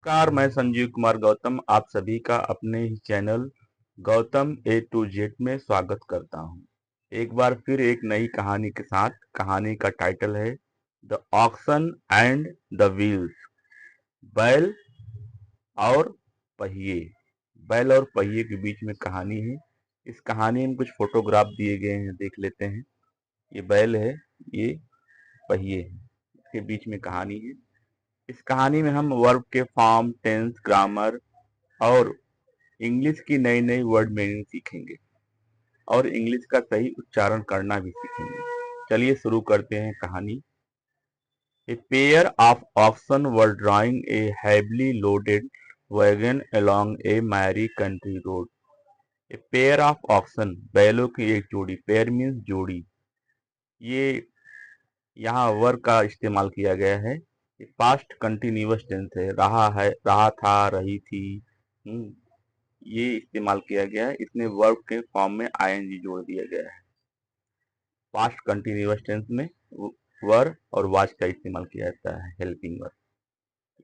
नमस्कार, मैं संजीव कुमार गौतम आप सभी का अपने ही channel Gautam A to Z में स्वागत करता हूं। एक बार फिर एक नई कहानी के साथ। कहानी का टाइटल है the auction and the wheels. बैल और पहिए। बैल और पहिए के बीच में कहानी है। इस कहानी में कुछ फोटोग्राफ दिए गए हैं, देख लेते हैं। ये बैल है, ये पहिए है, इसके बीच में कहानी है। इस कहानी में हम वर्ब के फॉर्म, टेंस, ग्रामर और इंग्लिश की नई नई वर्ड मीनिंग सीखेंगे और इंग्लिश का सही उच्चारण करना भी सीखेंगे। चलिए शुरू करते हैं कहानी। A pair of oxen were drawing a heavily loaded wagon along a miry country road. A pair of oxen, बैलों की एक जोड़ी। पेयर मीन्स जोड़ी। ये यहाँ वर्ब का इस्तेमाल किया गया है। पास्ट कंटिन्यूअस टेंस है। रहा था, रही थी। ये इस्तेमाल किया गया है। इसमें वर्ब के फॉर्म में आईएनजी जोड़ दिया गया है। पास्ट कंटिन्यूअस टेंस में वर और वाज का इस्तेमाल किया जाता है, हेल्पिंग वर्ब।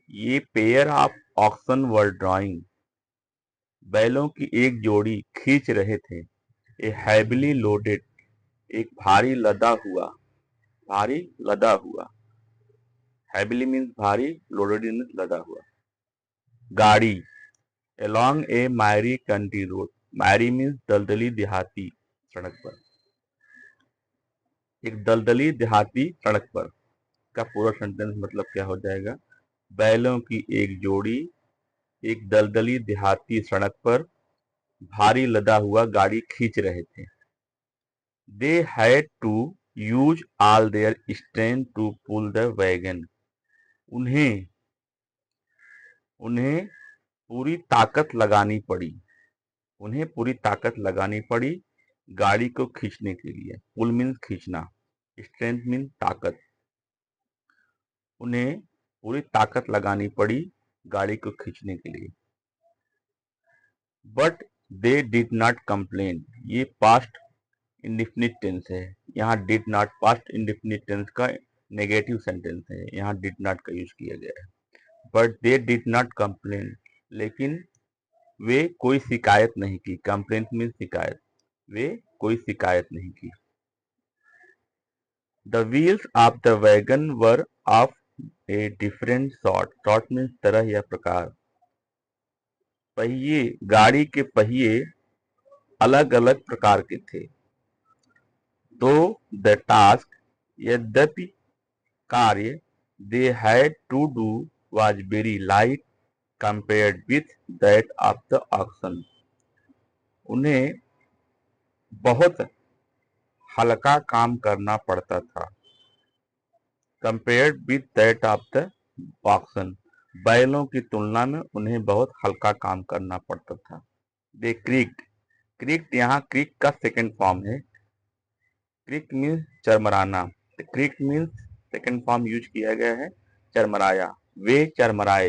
ये pair of oxen were drawing, बैलों की एक जोड़ी खींच रहे थे। ए हैविली लोडेड, एक भारी लदा हुआ। भारी लदा हुआ, हैविली मीन्स भारी, लोडेड मीन्स लदा हुआ। गाड़ी, along ए मायरी कंट्री रोड। मायरी मीन्स दलदली देहाती सड़क पर। एक दलदली देहाती सड़क पर का पूरा सेंटेंस मतलब क्या हो जाएगा? बैलों की एक जोड़ी एक दलदली देहाती सड़क पर भारी लदा हुआ गाड़ी खींच रहे थे। They had to use all their strength to pull the wagon. उन्हें उन्हें पूरी ताकत लगानी पड़ी। उन्हें पूरी ताकत लगानी पड़ी गाड़ी को खींचने के लिए। पुल मीन्स खींचना, स्ट्रेंथ मीन्स ताकत। उन्हें पूरी ताकत लगानी पड़ी गाड़ी को खींचने के लिए। But they did not complain, ये पास्ट इंडेफिनिट टेंस है। यहाँ did not past indefinite tense का नेगेटिव सेंटेंस है, यहाँ डिड नॉट का यूज किया गया है। But they did not complain, लेकिन वे कोई शिकायत नहीं की। कंप्लेंट मीन्स शिकायत। वे कोई शिकायत नहीं की। The wheels of the wagon were of a different sort. Sort means तरह या प्रकार। पहिए, गाड़ी के पहिए अलग अलग प्रकार के थे। दो द टास्क, यद्यपि कार्य, they had to do was very light compared with that of the oxen, उन्हें बहुत हल्का काम करना पड़ता था। compared with that of the oxen, बैलों की तुलना में उन्हें बहुत हल्का काम करना पड़ता था। दे क्रिक्ड, क्रिक्ड यहाँ क्रिक का सेकंड फॉर्म है। क्रिक मीन्स चरमराना। Creak means second form use किया गया है, चरमराया। वे चरमराए।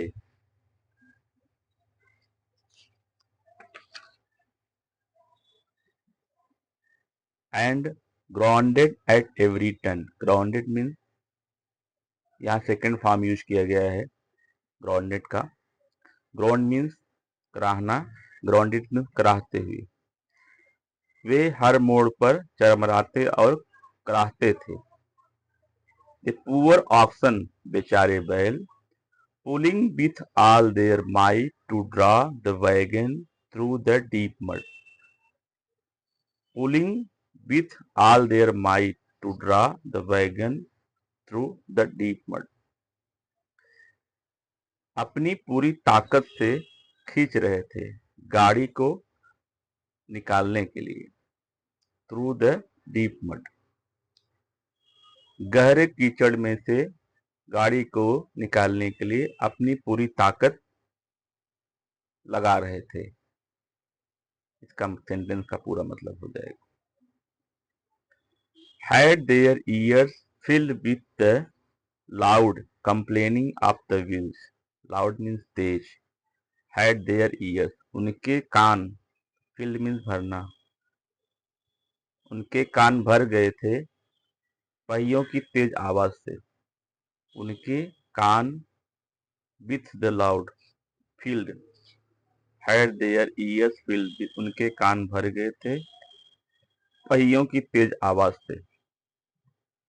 And groaned at every turn, groaned means यहाँ सेकंड फॉर्म यूज किया गया है ग्राउंडेड का। ग्राउंड मीन्स कराहना, ग्राउंडेड मीन्स कराहते हुए। वे हर मोड़ पर चरमराते और कराहते थे। द पुअर ऑक्सन, बेचारे बैल, pulling with all their might to draw the wagon through the deep mud. Pulling with all their might to draw the wagon through the deep mud, अपनी पूरी ताकत से खींच रहे थे गाड़ी को निकालने के लिए। थ्रू द डीप मड, गहरे कीचड़ में से गाड़ी को निकालने के लिए अपनी पूरी ताकत लगा रहे थे। इसका सेंटेंस का पूरा मतलब हो जाएगा। Had their ears filled with the loud complaining of the wheels. Loud means Tej. Had their ears, उनके कान, filled means भरना, उनके कान भर गए थे पहियों की तेज आवाज से। उनके कान with the loud, filled had their ears filled with, उनके कान भर गए थे पहियों की तेज आवाज से।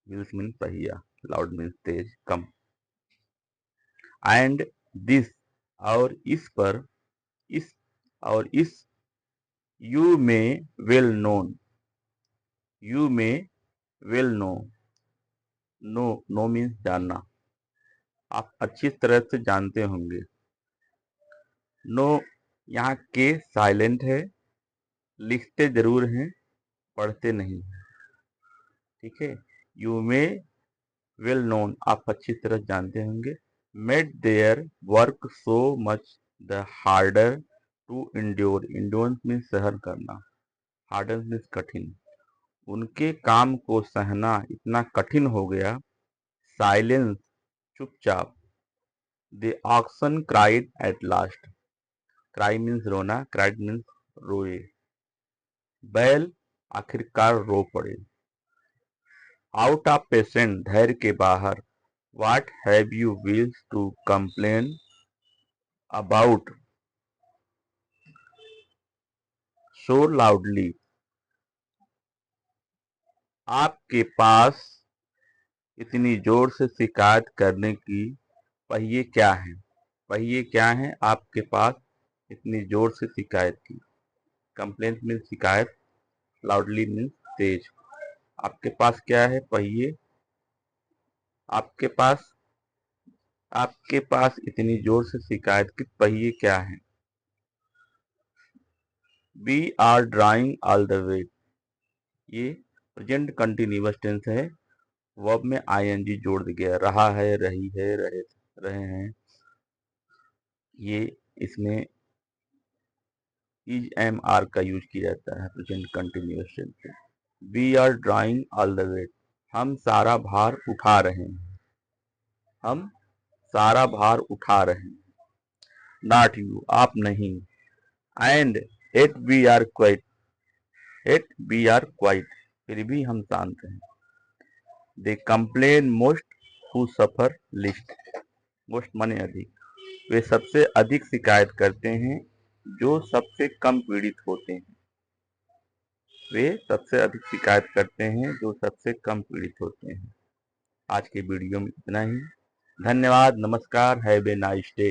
wheels मीन पहिया, loud mean Tej, come. And this, और इस पर, इस, और इस, यू में वेल नोन, यू में वेल नो, नो मीन्स जानना, आप अच्छी तरह से जानते होंगे। नो यहाँ के साइलेंट है, लिखते जरूर हैं, पढ़ते नहीं, ठीक है। यू में वेल नोन, आप अच्छी तरह जानते होंगे। Made their work so much the harder to endure, endurance means सहन करना, हार्डर मीन्स कठिन, उनके काम को सहना इतना कठिन हो गया। साइलेंस, चुपचाप। The oxen cried at last, cry means रोना, क्राइड मीन्स रोए। बैल आखिरकार रो पड़े। आउट ऑफ पेशेंट, धैर्य के बाहर। What have you wheels to complain about so loudly, आपके पास इतनी जोर से शिकायत करने की पहिए क्या हैं, पहिए क्या हैं आपके पास इतनी जोर से शिकायत की। कंप्लेंट मीन्स शिकायत, लाउडली मीन्स तेज। आपके पास क्या है पहिए, आपके पास, आपके पास इतनी जोर से शिकायत की पहिए क्या हैं। We are drawing all the way, ये प्रेजेंट कंटिन्यूअस टेंस है, वर्ब में आईएनजी जोड़ दिया गया, रहा है, रही है, रहे हैं, ये इसमें इज एम आर का यूज किया जाता है प्रेजेंट कंटिन्यूअस टेंस में। We are drawing all the weight, हम सारा भार उठा रहे हैं, हम सारा भार उठा रहे हैं। नॉट यू, आप नहीं। And yet we are quiet, yet we are quiet, फिर भी हम शांत हैं। They complain most who suffer least, most माने अधिक, वे सबसे अधिक शिकायत करते हैं जो सबसे कम पीड़ित होते हैं, वे सबसे अधिक शिकायत करते हैं जो सबसे कम पीड़ित होते हैं। आज के वीडियो में इतना ही। धन्यवाद, नमस्कार, हैव ए नाइस डे।